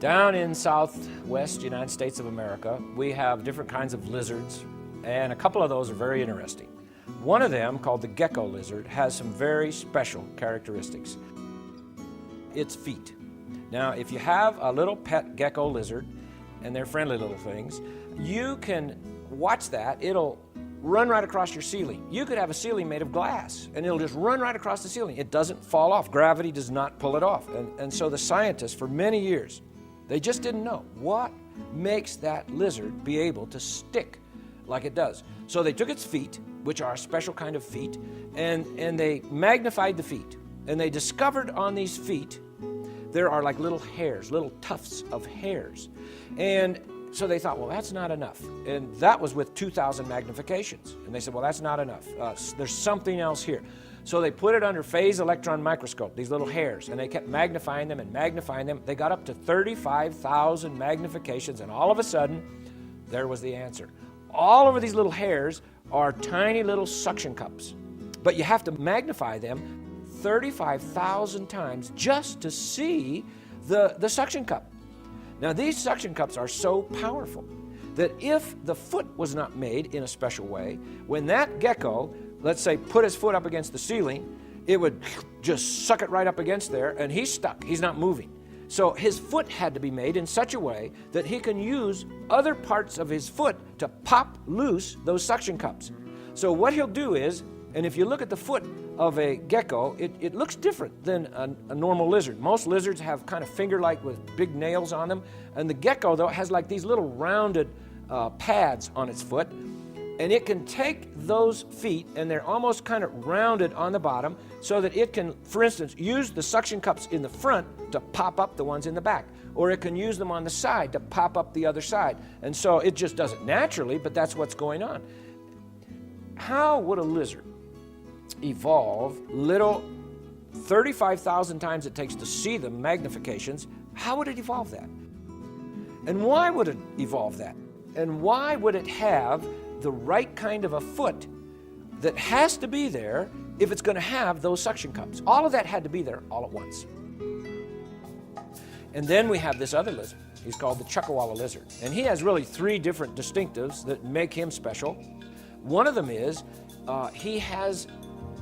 Down in southwest United States of America, we have different kinds of lizards, and a couple of those are very interesting. One of them, called the gecko lizard, has some very special characteristics. Its feet. Now, if you have a little pet gecko lizard, and they're friendly little things, you can watch that. It'll run right across your ceiling. You could have a ceiling made of glass, and it'll just run right across the ceiling. It doesn't fall off. Gravity does not pull it off. And so the scientists, for many years, they just didn't know what makes that lizard be able to stick like it does. So they took its feet, which are a special kind of feet, and they magnified the feet. And they discovered on these feet there are like little hairs, little tufts of hairs. And so they thought, well, that's not enough. And that was with 2,000 magnifications. And they said, well, that's not enough. There's something else here. So they put it under phase electron microscope, these little hairs, and they kept magnifying them and magnifying them. They got up to 35,000 magnifications, and all of a sudden, there was the answer. All over these little hairs are tiny little suction cups. But you have to magnify them 35,000 times just to see the suction cup. Now, these suction cups are so powerful that if the foot was not made in a special way, when that gecko, let's say, put his foot up against the ceiling, it would just suck it right up against there, and he's stuck. He's not moving. So his foot had to be made in such a way that he can use other parts of his foot to pop loose those suction cups. So what he'll do is, and if you look at the foot of a gecko, it looks different than a normal lizard. Most lizards have kind of finger-like with big nails on them, and the gecko, though, has like these little rounded pads on its foot, and it can take those feet, and they're almost kind of rounded on the bottom, so that it can, for instance, use the suction cups in the front to pop up the ones in the back, or it can use them on the side to pop up the other side. And so it just does it naturally, but that's what's going on. How would a lizard evolve little 35,000 times it takes to see the magnifications? How would it evolve that? And why would it evolve that? And why would it have the right kind of a foot that has to be there if it's going to have those suction cups? All of that had to be there all at once. And then we have this other lizard. He's called the Chuckawalla lizard. And he has really three different distinctives that make him special. One of them is he has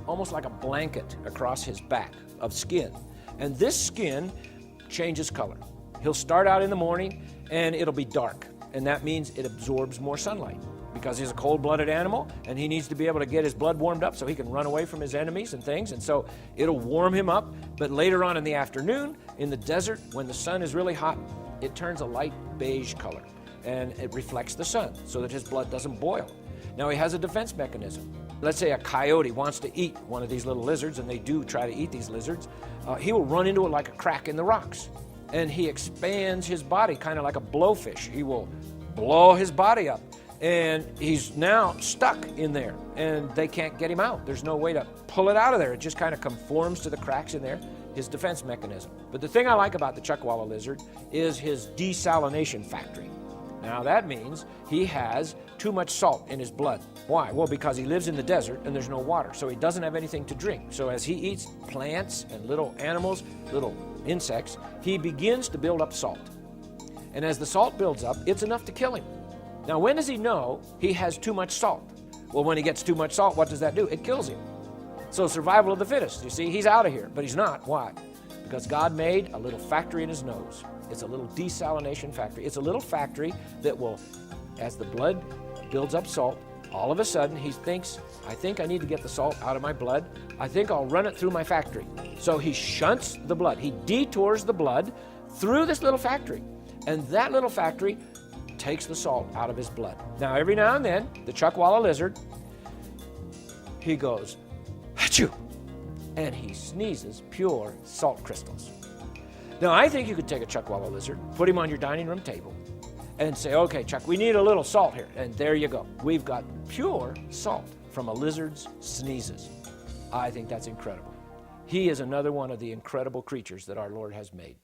almost like a blanket across his back of skin. And this skin changes color. He'll start out in the morning and it'll be dark. And that means it absorbs more sunlight because he's a cold-blooded animal and he needs to be able to get his blood warmed up so he can run away from his enemies and things. And so it'll warm him up. But later on in the afternoon, in the desert, when the sun is really hot, it turns a light beige color and it reflects the sun so that his blood doesn't boil. Now, he has a defense mechanism. Let's say a coyote wants to eat one of these little lizards, and they do try to eat these lizards. He will run into it like a crack in the rocks, and he expands his body kind of like a blowfish. He will blow his body up, and he's now stuck in there, and they can't get him out. There's no way to pull it out of there. It just kind of conforms to the cracks in there, his defense mechanism. But the thing I like about the Chuckawalla lizard is his desalination factory. Now that means he has too much salt in his blood. Why? Well, because he lives in the desert and there's no water, so he doesn't have anything to drink. So as he eats plants and little animals, little insects, he begins to build up salt. And as the salt builds up, it's enough to kill him. Now, when does he know he has too much salt? Well, when he gets too much salt, what does that do? It kills him. So survival of the fittest, you see, he's out of here, but he's not. Why? Because God made a little factory in his nose. It's a little desalination factory. It's a little factory that will, as the blood builds up salt, all of a sudden he thinks, I think I need to get the salt out of my blood. I think I'll run it through my factory. So he shunts the blood. He detours the blood through this little factory. And that little factory takes the salt out of his blood. Now, every now and then, the Chuckawalla lizard, he goes, achoo, and he sneezes pure salt crystals. Now, I think you could take a Chuckawalla lizard, put him on your dining room table, and say, okay, Chuck, we need a little salt here. And there you go. We've got pure salt from a lizard's sneezes. I think that's incredible. He is another one of the incredible creatures that our Lord has made.